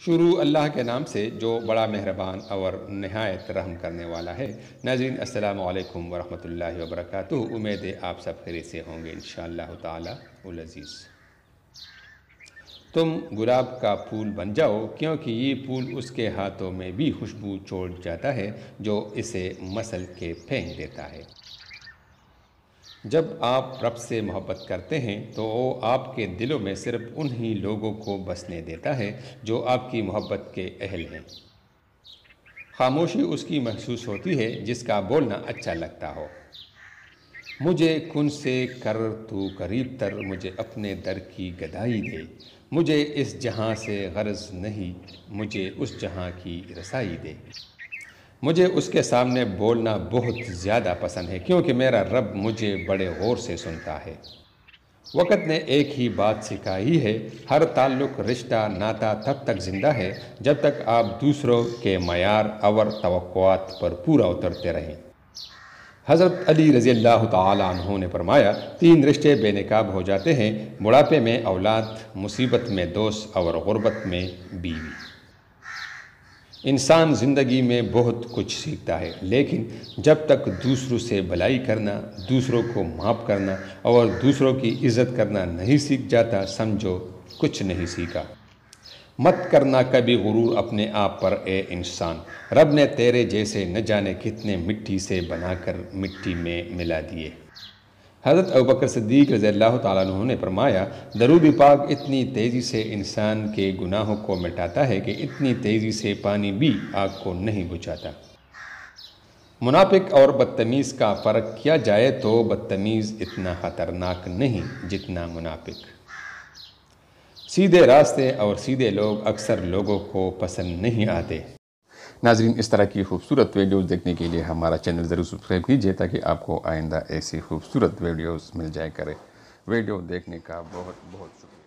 شروع اللہ کے نام سے جو بڑا مہربان اور نہایت رحم کرنے والا ہے۔ ناظرین السلام علیکم ورحمۃ اللہ وبرکاتہ۔ امید ہے آپ سب خیریت سے ہوں گے انشاءاللہ تعالی العزیز۔ تم گلاب کا پھول بن جاؤ، کیونکہ یہ پھول اس کے ہاتھوں میں بھی خوشبو چھوڑ جاتا ہے جو اسے مسل کے پھینک دیتا ہے۔ جب آپ رب سے محبت کرتے ہیں تو وہ آپ کے دلوں میں صرف انہی لوگوں کو بسنے دیتا ہے جو آپ کی محبت کے اہل ہیں۔ خاموشی اس کی محسوس ہوتی ہے جس کا بولنا اچھا لگتا ہو۔ مجھے کن سے کر تو قریب تر، مجھے اپنے در کی گدائی دے۔ مجھے اس جہاں سے غرض نہیں، مجھے اس جہاں کی رسائی دے۔ مجھے اس کے سامنے بولنا بہت زیادہ پسند ہے، کیونکہ میرا رب مجھے بڑے غور سے سنتا ہے۔ وقت نے ایک ہی بات سکھائی ہے، ہر تعلق، رشتہ، ناتا تب تک زندہ ہے جب تک آپ دوسروں کے معیار اور توقعات پر پورا اترتے رہیں۔ حضرت علی رضی اللہ تعالیٰ عنہ نے فرمایا، 3 رشتے بے نقاب ہو جاتے ہیں: بڑھاپے میں اولاد، مصیبت میں دوست اور غربت میں بیوی۔ انسان زندگی میں بہت کچھ سیکھتا ہے، لیکن جب تک دوسروں سے بھلائی کرنا، دوسروں کو معاف کرنا اور دوسروں کی عزت کرنا نہیں سیکھ جاتا، سمجھو کچھ نہیں سیکھا۔ مت کرنا کبھی غرور اپنے آپ پر اے انسان، رب نے تیرے جیسے نہ جانے کتنے مٹی سے بنا کر مٹی میں ملا دیے۔ حضرت ابوبکر صدیق رضی اللہ تعالیٰ عنہ نے فرمایا، درود پاک اتنی تیزی سے انسان کے گناہوں کو مٹاتا ہے کہ اتنی تیزی سے پانی بھی آگ کو نہیں بجھاتا۔ منافق اور بدتمیز کا فرق کیا جائے تو بدتمیز اتنا خطرناک نہیں جتنا منافق۔ سیدھے راستے اور سیدھے لوگ اکثر لوگوں کو پسند نہیں آتے۔ ناظرین، اس طرح کی خوبصورت ویڈیوز دیکھنے کے لیے ہمارا چینل ضرور سبسکرائب کیجیے تاکہ آپ کو آئندہ ایسی خوبصورت ویڈیوز مل جائے کرے۔ ویڈیو دیکھنے کا بہت بہت شکریہ۔